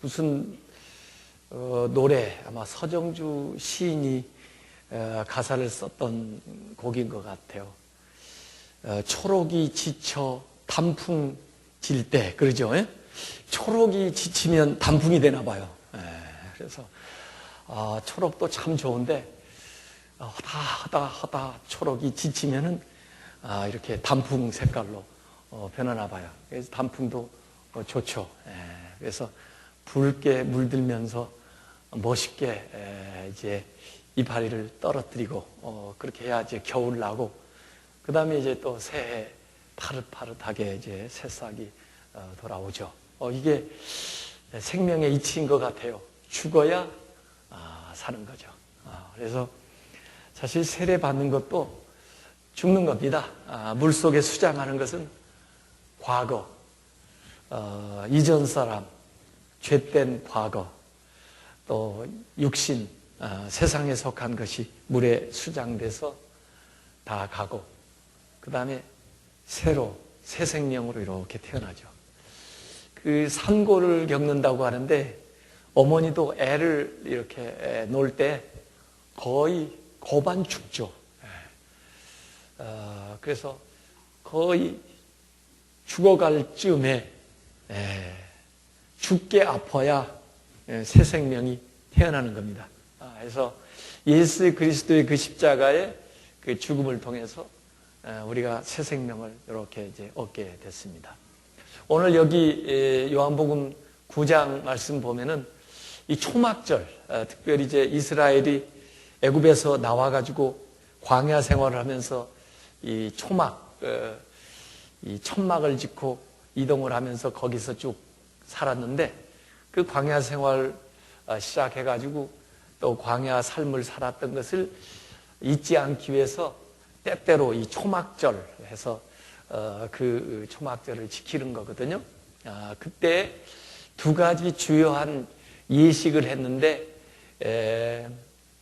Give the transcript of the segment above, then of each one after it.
무슨 노래, 아마 서정주 시인이 가사를 썼던 곡인 것 같아요. 초록이 지쳐 단풍 질 때, 그러죠? 예? 초록이 지치면 단풍이 되나 봐요. 그래서 초록도 참 좋은데 하다 초록이 지치면은 이렇게 단풍 색깔로 변하나 봐요. 그래서 단풍도 좋죠. 그래서 붉게 물들면서 멋있게 이제 이파리를 떨어뜨리고 그렇게 해야 이제 겨울 나고, 그 다음에 이제 또 새해 파릇파릇하게 이제 새싹이 돌아오죠. 이게 생명의 이치인 것 같아요. 죽어야 사는 거죠. 그래서 사실 세례 받는 것도 죽는 겁니다. 물속에 수장하는 것은 과거, 이전 사람, 죄된 과거, 또 육신, 세상에 속한 것이 물에 수장돼서 다 가고, 그 다음에 새로 새 생명으로 이렇게 태어나죠. 그 산고를 겪는다고 하는데, 어머니도 애를 이렇게 놓을 때 거의 고반 죽죠. 그래서 거의 죽어갈 즈음에 죽게 아파야 새 생명이 태어나는 겁니다. 그래서 예수 그리스도의 그 십자가의 그 죽음을 통해서 우리가 새 생명을 이렇게 이제 얻게 됐습니다. 오늘 여기 요한복음 9장 말씀 보면은 이 초막절, 특별히 이제 이스라엘이 애굽에서 나와가지고 광야 생활을 하면서 이 초막, 이 천막을 짓고 이동을 하면서 거기서 쭉 살았는데, 그 광야 생활 시작해가지고 또 광야 삶을 살았던 것을 잊지 않기 위해서 때때로 이 초막절 해서 그 초막절을 지키는 거거든요. 그때 두 가지 주요한 예식을 했는데,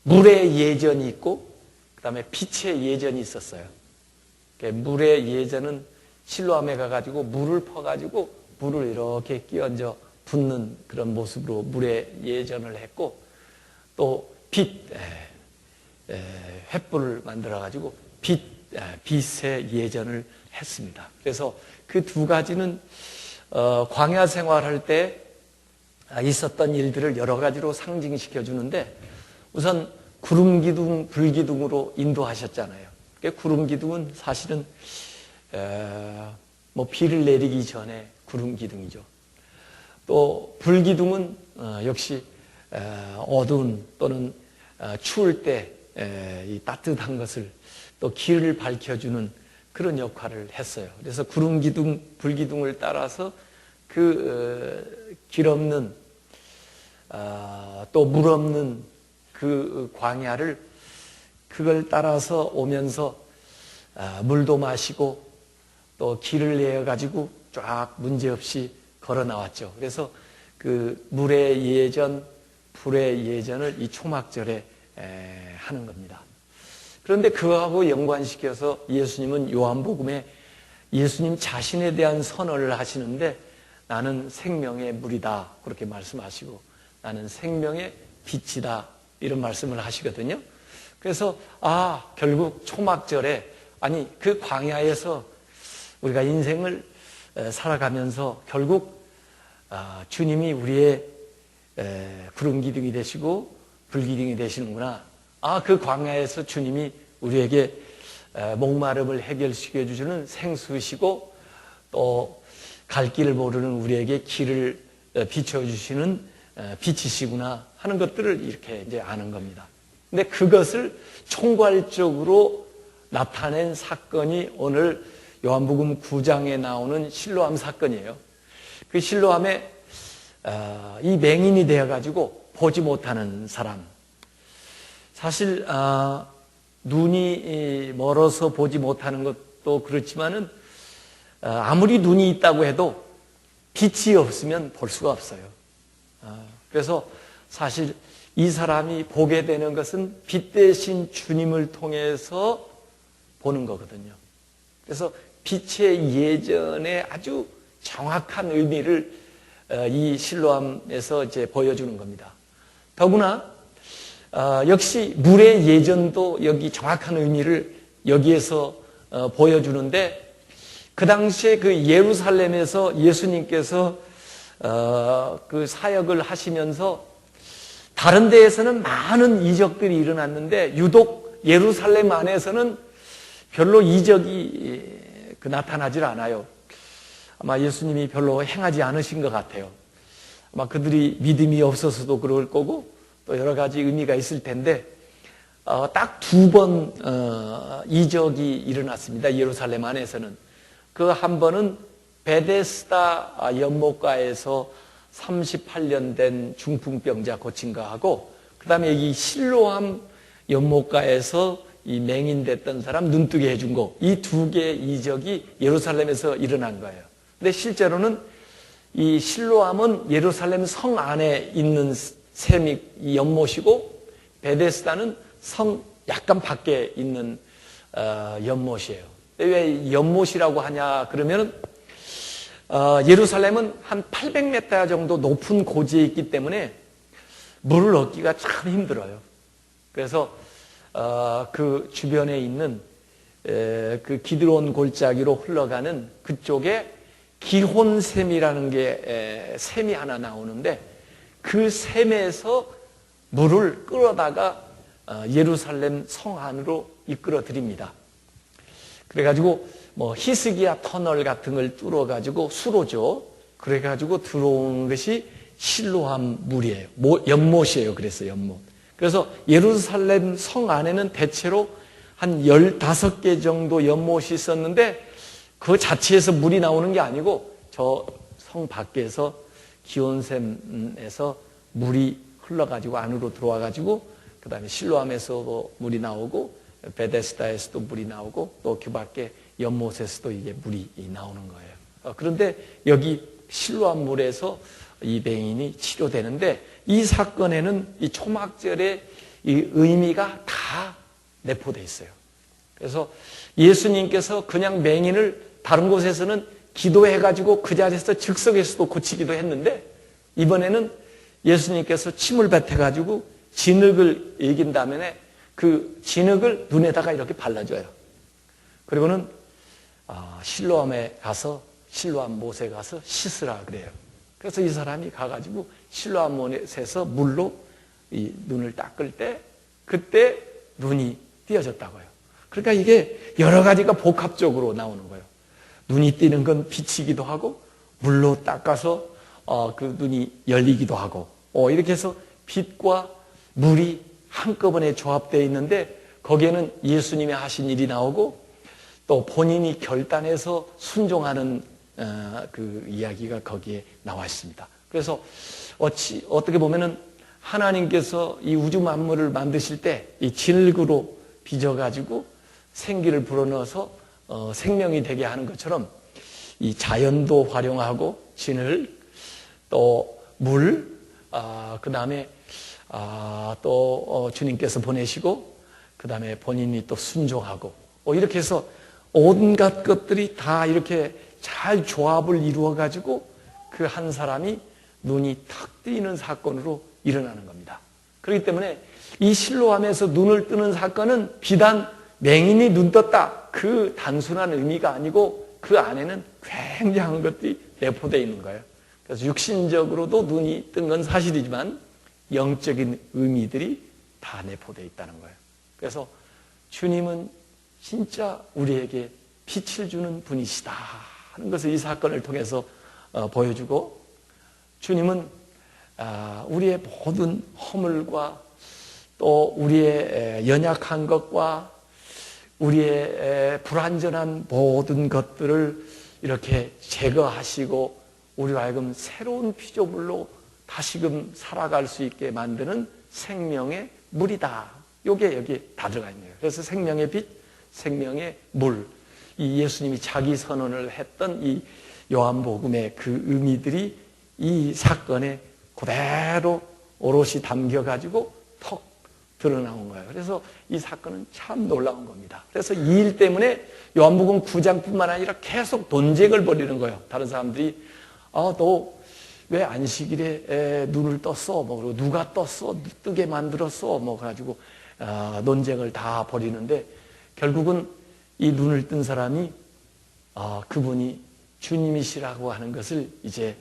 물의 예전이 있고 그 다음에 빛의 예전이 있었어요. 물의 예전은 실로암에 가가지고 물을 퍼가지고 물을 이렇게 끼얹어 붓는 그런 모습으로 물의 예전을 했고, 또 빛, 횃불을 만들어가지고 빛의 예전을 했습니다. 그래서 그 두 가지는 광야 생활할 때 있었던 일들을 여러 가지로 상징시켜 주는데, 우선 구름 기둥, 불 기둥으로 인도하셨잖아요. 구름 기둥은 사실은 비를 내리기 전에 구름 기둥이죠. 또 불 기둥은 역시 어두운 또는 추울 때 이 따뜻한 것을 또 길을 밝혀주는 그런 역할을 했어요. 그래서 구름 기둥, 불 기둥을 따라서 그 길 없는 또 물 없는 그 광야를 그걸 따라서 오면서 물도 마시고 또 길을 내어 가지고 쫙 문제없이 걸어 나왔죠. 그래서 그 물의 예전, 불의 예전을 이 초막절에 하는 겁니다. 그런데 그거하고 연관시켜서 예수님은 요한복음에 예수님 자신에 대한 선언을 하시는데, 나는 생명의 물이다 그렇게 말씀하시고, 나는 생명의 빛이다 이런 말씀을 하시거든요. 그래서 결국 초막절에, 아니 그 광야에서 우리가 인생을 살아가면서 결국 주님이 우리의 구름 기둥이 되시고 불 기둥이 되시는구나. 그 광야에서 주님이 우리에게 목마름을 해결시켜 주시는 생수시고, 또 갈 길을 모르는 우리에게 길을 비춰주시는 빛이시구나 하는 것들을 이렇게 이제 아는 겁니다. 근데 그것을 총괄적으로 나타낸 사건이 오늘 요한복음 9장에 나오는 실로암 사건이에요. 그 실로암에 이 맹인이 되어가지고 보지 못하는 사람, 사실 눈이 멀어서 보지 못하는 것도 그렇지만은 아무리 눈이 있다고 해도 빛이 없으면 볼 수가 없어요. 그래서 사실 이 사람이 보게 되는 것은 빛 대신 주님을 통해서 보는 거거든요. 그래서 빛의 예전의 아주 정확한 의미를 이 실로암에서 이제 보여주는 겁니다. 더구나 역시 물의 예전도 여기 정확한 의미를 여기에서 보여주는데, 그 당시에 그 예루살렘에서 예수님께서 그 사역을 하시면서 다른 데에서는 많은 이적들이 일어났는데 유독 예루살렘 안에서는 별로 이적이 나타나질 않아요. 아마 예수님이 별로 행하지 않으신 것 같아요. 아마 그들이 믿음이 없어서도 그럴 거고 또 여러 가지 의미가 있을 텐데, 딱 2번 이적이 일어났습니다. 예루살렘 안에서는. 그 한 번은 베데스다 연못가에서 38년 된 중풍병자 고친 거하고, 그 다음에 이 실로암 연못가에서 이 맹인됐던 사람 눈뜨게 해준 거, 이 2개의 이적이 예루살렘에서 일어난 거예요. 근데 실제로는 이 실로암은 예루살렘 성 안에 있는 샘이 이 연못이고, 베데스다는 성 약간 밖에 있는 연못이에요. 왜 연못이라고 하냐 그러면 예루살렘은 한 800m 정도 높은 고지에 있기 때문에 물을 얻기가 참 힘들어요. 그래서 그 주변에 있는 그 기드론 골짜기로 흘러가는 그쪽에 기혼샘이라는 게 샘이 하나 나오는데, 그 샘에서 물을 끌어다가 예루살렘 성 안으로 이끌어 드립니다. 그래가지고 뭐 히스기야 터널 같은 걸 뚫어가지고 수로죠. 그래가지고 들어온 것이 실로암 물이에요. 연못이에요. 그래서 연못. 그래서 예루살렘 성 안에는 대체로 한 15개 정도 연못이 있었는데, 그 자체에서 물이 나오는 게 아니고 저 성 밖에서 기온샘에서 물이 흘러가지고 안으로 들어와가지고 그 다음에 실로암에서도 물이 나오고 베데스다에서도 물이 나오고 또 그 밖에 연못에서도 이게 물이 나오는 거예요. 그런데 여기 실로암 물에서 이 맹인이 치료되는데, 이 사건에는 이 초막절의 이 의미가 다 내포되어 있어요. 그래서 예수님께서 그냥 맹인을 다른 곳에서는 기도해가지고 그 자리에서 즉석에서도 고치기도 했는데, 이번에는 예수님께서 침을 뱉어가지고 진흙을 이긴 다음에 그 진흙을 눈에다가 이렇게 발라줘요. 그리고는 실로암에 가서, 실로암 못에 가서 씻으라 그래요. 그래서 이 사람이 가가지고 실로암 못에서 물로 이 눈을 닦을 때 그때 눈이 띄어졌다고요. 그러니까 이게 여러 가지가 복합적으로 나오는 거예요. 눈이 띄는 건 빛이기도 하고, 물로 닦아서 그 눈이 열리기도 하고, 이렇게 해서 빛과 물이 한꺼번에 조합되어 있는데, 거기에는 예수님이 하신 일이 나오고 또 본인이 결단해서 순종하는 그 이야기가 거기에 나와 있습니다. 그래서 어떻게 보면은 하나님께서 이 우주 만물을 만드실 때 이 진흙으로 빚어가지고 생기를 불어넣어서 생명이 되게 하는 것처럼 이 자연도 활용하고 진흙, 또 물, 그 다음에 또 주님께서 보내시고 그 다음에 본인이 또 순종하고 이렇게 해서 온갖 것들이 다 이렇게 잘 조합을 이루어 가지고 그 한 사람이 눈이 탁 뜨이는 사건으로 일어나는 겁니다. 그렇기 때문에 이 실로암에서 눈을 뜨는 사건은 비단 맹인이 눈 떴다 그 단순한 의미가 아니고 그 안에는 굉장한 것들이 내포되어 있는 거예요. 그래서 육신적으로도 눈이 뜬 건 사실이지만 영적인 의미들이 다 내포되어 있다는 거예요. 그래서 주님은 진짜 우리에게 빛을 주는 분이시다 하는 것을 이 사건을 통해서 보여주고, 주님은 우리의 모든 허물과 또 우리의 연약한 것과 우리의 불완전한 모든 것들을 이렇게 제거하시고 우리로 하여금 새로운 피조물로 다시금 살아갈 수 있게 만드는 생명의 물이다. 이게 여기 다 들어가 있네요. 그래서 생명의 빛, 생명의 물, 이 예수님이 자기 선언을 했던 이 요한복음의 그 의미들이 이 사건에 그대로 오롯이 담겨가지고 턱 드러나온 거예요. 그래서 이 사건은 참 놀라운 겁니다. 그래서 이 일 때문에 요한복음 9장뿐만 아니라 계속 논쟁을 벌이는 거예요. 다른 사람들이 너 왜 안식일에 눈을 떴어? 뭐 그리고 누가 떴어? 뜨게 만들었어? 뭐 가지고 논쟁을 다 벌이는데 결국은 이 눈을 뜬 사람이 그분이 주님이시라고 하는 것을 이제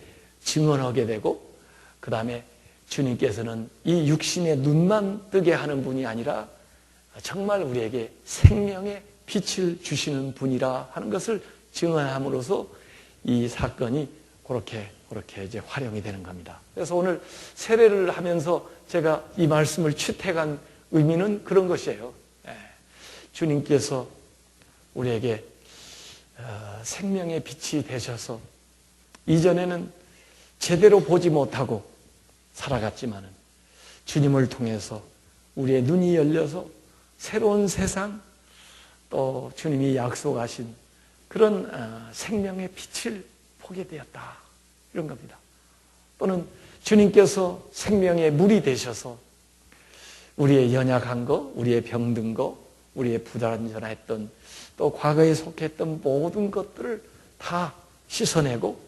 증언하게 되고 그 다음에 주님께서는 이 육신의 눈만 뜨게 하는 분이 아니라 정말 우리에게 생명의 빛을 주시는 분이라 하는 것을 증언함으로써 이 사건이 그렇게 이제 활용이 되는 겁니다. 그래서 오늘 세례를 하면서 제가 이 말씀을 채택한 의미는 그런 것이에요. 주님께서 우리에게 생명의 빛이 되셔서 이전에는 제대로 보지 못하고 살아갔지만은 주님을 통해서 우리의 눈이 열려서 새로운 세상 또 주님이 약속하신 그런 생명의 빛을 보게 되었다. 이런 겁니다. 또는 주님께서 생명의 물이 되셔서 우리의 연약한 거, 우리의 병든 거, 우리의 부단전했던 또 과거에 속했던 모든 것들을 다 씻어내고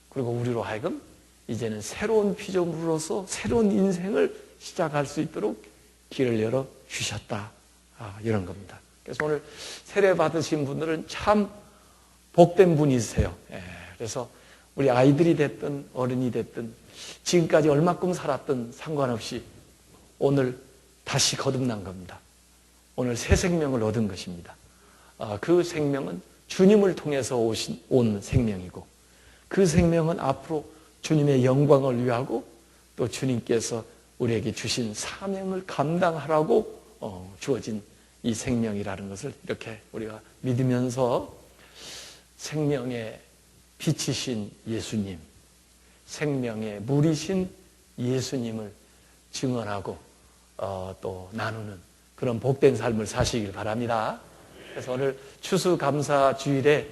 그리고 우리로 하여금 이제는 새로운 피조물로서 새로운 인생을 시작할 수 있도록 길을 열어 주셨다. 이런 겁니다. 그래서 오늘 세례 받으신 분들은 참 복된 분이세요. 그래서 우리 아이들이 됐든 어른이 됐든 지금까지 얼마큼 살았든 상관없이 오늘 다시 거듭난 겁니다. 오늘 새 생명을 얻은 것입니다. 그 생명은 주님을 통해서 온 생명이고 그 생명은 앞으로 주님의 영광을 위하고 또 주님께서 우리에게 주신 사명을 감당하라고 주어진 이 생명이라는 것을 이렇게 우리가 믿으면서 생명의 빛이신 예수님, 생명의 물이신 예수님을 증언하고 또 나누는 그런 복된 삶을 사시길 바랍니다. 그래서 오늘 추수감사주일에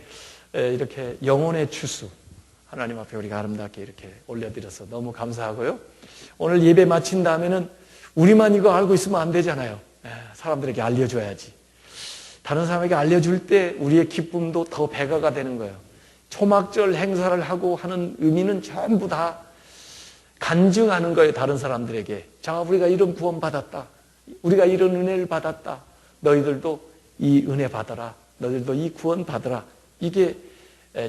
이렇게 영혼의 추수 하나님 앞에 우리가 아름답게 이렇게 올려드려서 너무 감사하고요. 오늘 예배 마친 다음에는 우리만 이거 알고 있으면 안 되잖아요. 사람들에게 알려줘야지. 다른 사람에게 알려줄 때 우리의 기쁨도 더 배가가 되는 거예요. 초막절 행사를 하고 하는 의미는 전부 다 간증하는 거예요. 다른 사람들에게. 자, 우리가 이런 구원 받았다. 우리가 이런 은혜를 받았다. 너희들도 이 은혜 받아라. 너희들도 이 구원 받아라. 이게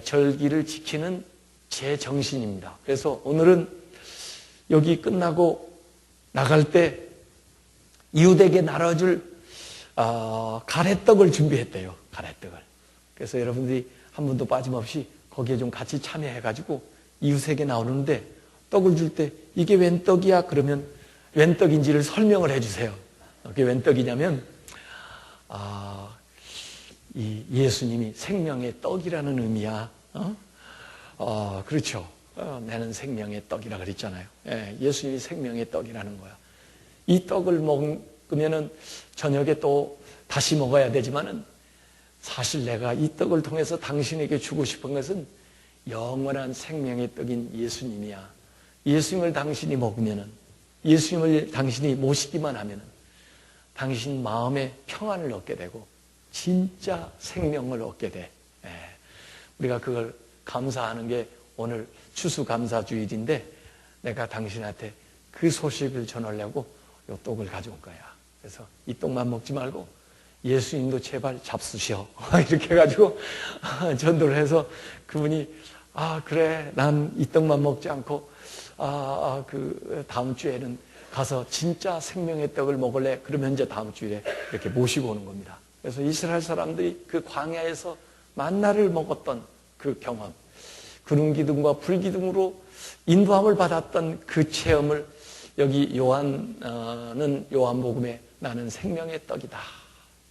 절기를 지키는 제 정신입니다. 그래서 오늘은 여기 끝나고 나갈 때 이웃에게 나눠줄 가래떡을 준비했대요. 가래떡을. 그래서 여러분들이 한 분도 빠짐없이 거기에 좀 같이 참여해가지고 이웃에게 나오는데 떡을 줄 때 이게 웬 떡이야? 그러면 웬 떡인지를 설명을 해주세요. 그게 웬 떡이냐면 이 예수님이 생명의 떡이라는 의미야. 그렇죠. 나는 생명의 떡이라 그랬잖아요. 예수님이 생명의 떡이라는 거야. 이 떡을 먹으면은 저녁에 또 다시 먹어야 되지만은 사실 내가 이 떡을 통해서 당신에게 주고 싶은 것은 영원한 생명의 떡인 예수님이야. 예수님을 당신이 먹으면은, 예수님을 당신이 모시기만 하면은 당신 마음에 평안을 얻게 되고 진짜 생명을 얻게 돼. 우리가 그걸 감사하는 게 오늘 추수감사주일인데 내가 당신한테 그 소식을 전하려고 이 떡을 가져온 거야. 그래서 이 떡만 먹지 말고 예수님도 제발 잡수셔. 이렇게 해가지고 전도를 해서 그분이 그래 난 이 떡만 먹지 않고 그 다음 주에는 가서 진짜 생명의 떡을 먹을래. 그러면 이제 다음 주에 이렇게 모시고 오는 겁니다. 그래서 이스라엘 사람들이 그 광야에서 만나를 먹었던 그 경험, 구름 기둥과 불 기둥으로 인도함을 받았던 그 체험을 여기 요한은 요한복음에 나는 생명의 떡이다.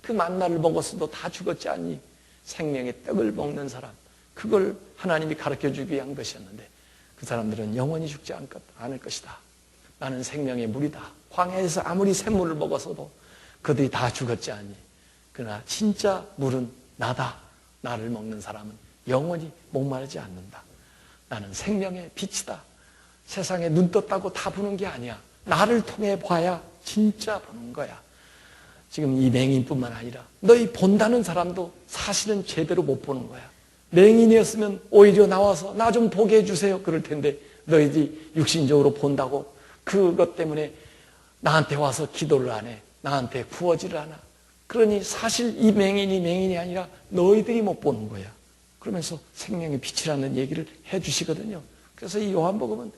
그 만나를 먹었어도 다 죽었지 않니? 생명의 떡을 먹는 사람, 그걸 하나님이 가르쳐주기 위한 것이었는데 그 사람들은 영원히 죽지 않을 것이다. 나는 생명의 물이다. 광야에서 아무리 샘물을 먹었어도 그들이 다 죽었지 않니? 그러나 진짜 물은 나다. 나를 먹는 사람은 영원히 목마르지 않는다. 나는 생명의 빛이다. 세상에 눈 떴다고 다 보는 게 아니야. 나를 통해 봐야 진짜 보는 거야. 지금 이 맹인뿐만 아니라 너희 본다는 사람도 사실은 제대로 못 보는 거야. 맹인이었으면 오히려 나와서 나 좀 보게 해주세요. 그럴 텐데 너희들이 육신적으로 본다고 그것 때문에 나한테 와서 기도를 안 해. 나한테 구워지를 않아. 그러니 사실 이 맹인이 아니라 너희들이 못 보는 거야. 그러면서 생명의 빛이라는 얘기를 해주시거든요. 그래서 이 요한복음은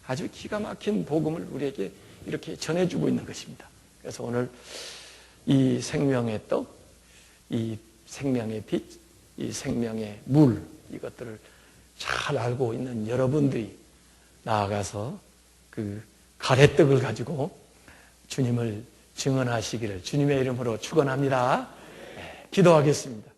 아주 기가 막힌 복음을 우리에게 이렇게 전해주고 있는 것입니다. 그래서 오늘 이 생명의 떡, 이 생명의 빛, 이 생명의 물, 이것들을 잘 알고 있는 여러분들이 나아가서 그 가래떡을 가지고 주님을 증언하시기를 주님의 이름으로 축원합니다. 네, 기도하겠습니다.